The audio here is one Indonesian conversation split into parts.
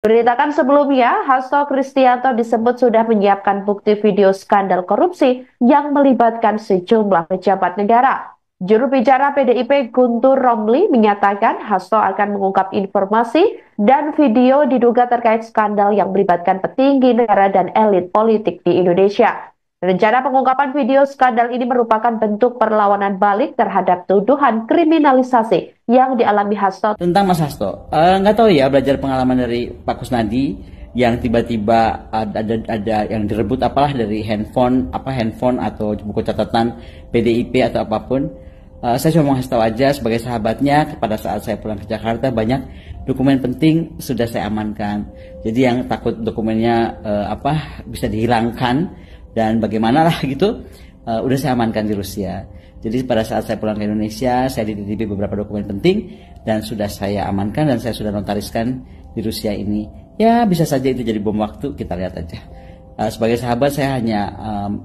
Beritakan sebelumnya, Hasto Kristianto disebut sudah menyiapkan bukti video skandal korupsi yang melibatkan sejumlah pejabat negara. Juru bicara PDIP Guntur Romli menyatakan Hasto akan mengungkap informasi dan video diduga terkait skandal yang melibatkan petinggi negara dan elit politik di Indonesia. Rencana pengungkapan video skandal ini merupakan bentuk perlawanan balik terhadap tuduhan kriminalisasi yang dialami Hasto. Tentang Mas Hasto, nggak tahu ya, belajar pengalaman dari Pak Kusnadi yang tiba-tiba ada yang direbut apalah dari handphone atau buku catatan PDIP atau apapun. Saya cuma mau kasih tahu aja sebagai sahabatnya, pada saat saya pulang ke Jakarta banyak dokumen penting sudah saya amankan. Jadi yang takut dokumennya bisa dihilangkan dan bagaimana lah gitu, udah saya amankan di Rusia. Jadi pada saat saya pulang ke Indonesia, saya dititipi beberapa dokumen penting dan sudah saya amankan dan saya sudah notariskan di Rusia ini. Ya bisa saja itu jadi bom waktu, kita lihat aja. Sebagai sahabat saya hanya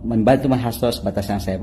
membantu Mas Hasto sebatas yang saya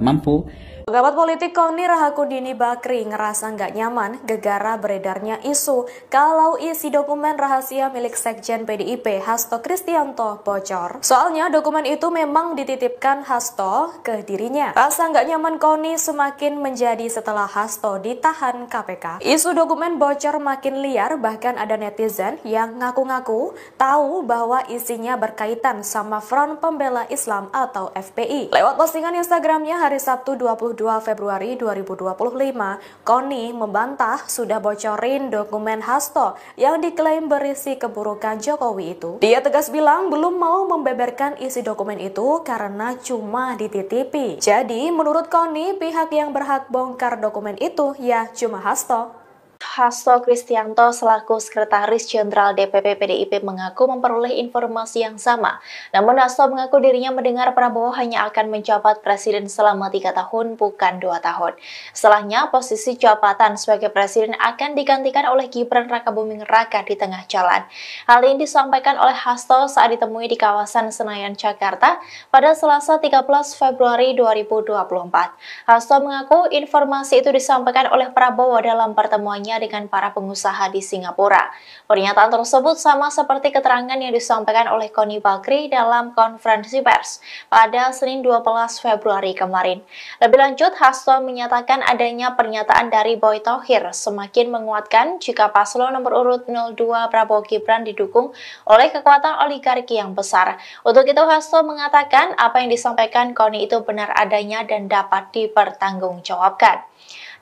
mampu. Pengamat politik Koni Rahakundini Bakri ngerasa nggak nyaman gegara beredarnya isu kalau isi dokumen rahasia milik Sekjen PDIP Hasto Kristianto bocor. Soalnya dokumen itu memang dititipkan Hasto ke dirinya. Rasa nggak nyaman Koni semakin menjadi setelah Hasto ditahan KPK. Isu dokumen bocor makin liar, bahkan ada netizen yang ngaku-ngaku tahu bahwa isinya berkaitan sama Front Pembela Islam atau FPI. Lewat postingan Instagramnya hari Sabtu 22 Februari 2025, Koni membantah sudah bocorin dokumen Hasto yang diklaim berisi keburukan Jokowi itu. Dia tegas bilang belum mau membeberkan isi dokumen itu karena cuma dititipi. Jadi menurut Koni, pihak yang berhak bongkar dokumen itu ya cuma Hasto. Hasto Kristianto selaku Sekretaris Jenderal DPP PDIP mengaku memperoleh informasi yang sama. Namun Hasto mengaku dirinya mendengar Prabowo hanya akan menjabat presiden selama 3 tahun, bukan 2 tahun. Setelahnya, posisi jabatan sebagai presiden akan digantikan oleh Gibran Rakabuming Raka di tengah jalan. Hal ini disampaikan oleh Hasto saat ditemui di kawasan Senayan, Jakarta pada Selasa 13 Februari 2024. Hasto mengaku informasi itu disampaikan oleh Prabowo dalam pertemuannya dengan para pengusaha di Singapura. Pernyataan tersebut sama seperti keterangan yang disampaikan oleh Koni Bakri dalam konferensi pers pada Senin 12 Februari kemarin. Lebih lanjut, Hasto menyatakan adanya pernyataan dari Boy Thohir semakin menguatkan jika paslon nomor urut 02 Prabowo Gibran didukung oleh kekuatan oligarki yang besar. Untuk itu, Hasto mengatakan apa yang disampaikan Koni itu benar adanya dan dapat dipertanggungjawabkan.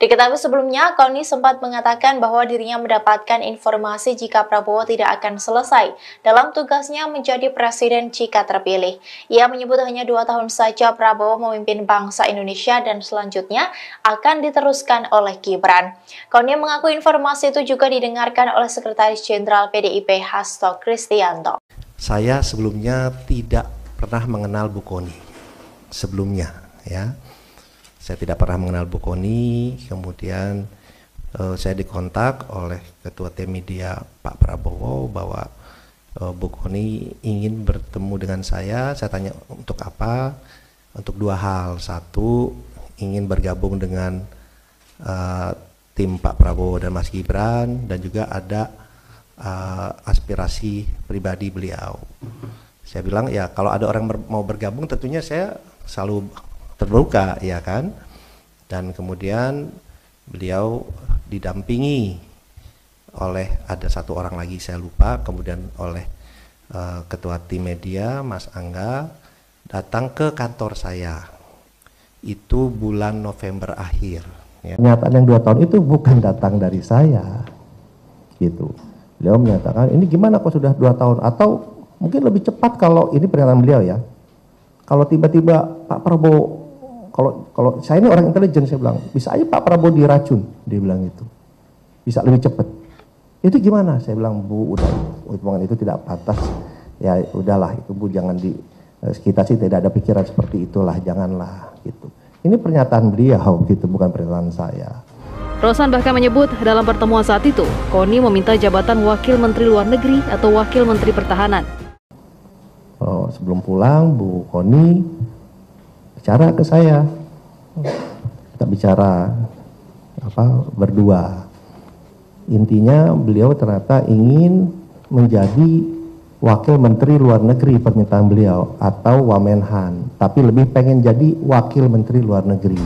Diketahui sebelumnya, Koni sempat mengatakan bahwa dirinya mendapatkan informasi jika Prabowo tidak akan selesai dalam tugasnya menjadi presiden jika terpilih. Ia menyebut hanya 2 tahun saja Prabowo memimpin bangsa Indonesia dan selanjutnya akan diteruskan oleh Gibran. Koni mengaku informasi itu juga didengarkan oleh Sekretaris Jenderal PDIP Hasto Kristianto. Saya sebelumnya tidak pernah mengenal Bu Koni. Sebelumnya, ya. Saya tidak pernah mengenal Bu Koni, kemudian saya dikontak oleh Ketua Tim Media Pak Prabowo bahwa Bu Koni ingin bertemu dengan saya tanya untuk apa? Untuk 2 hal. Satu, ingin bergabung dengan tim Pak Prabowo dan Mas Gibran, dan juga ada aspirasi pribadi beliau. Saya bilang ya kalau ada orang mau bergabung tentunya saya selalu terbuka, ya kan. Dan kemudian beliau didampingi oleh ada 1 orang lagi saya lupa, kemudian oleh Ketua Tim Media Mas Angga datang ke kantor saya itu bulan November akhir, ya. Pernyataan yang 2 tahun itu bukan datang dari saya gitu. Beliau menyatakan ini gimana kok sudah 2 tahun, atau mungkin lebih cepat kalau ini pernyataan beliau ya, kalau tiba-tiba Pak Prabowo, kalau saya ini orang intelijen, saya bilang bisa aja Pak Prabowo diracun, dia bilang itu bisa lebih cepat. Itu gimana? Saya bilang Bu, udah hitungan itu tidak pantas, ya udahlah itu Bu, jangan kita sih tidak ada pikiran seperti itulah, janganlah gitu. Ini pernyataan beliau gitu, bukan pernyataan saya. Rosan bahkan menyebut dalam pertemuan saat itu, Koni meminta jabatan Wakil Menteri Luar Negeri atau Wakil Menteri Pertahanan. Sebelum pulang, Bu Koni bicara ke saya, kita bicara berdua. Intinya beliau ternyata ingin menjadi Wakil Menteri Luar Negeri permintaan beliau atau Wamenhan, tapi lebih pengen jadi Wakil Menteri Luar Negeri.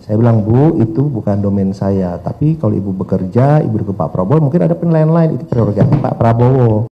Saya bilang, Bu, itu bukan domain saya, tapi kalau Ibu bekerja, Ibu ke Pak Prabowo, mungkin ada penilaian lain, itu prerogatif Pak Prabowo.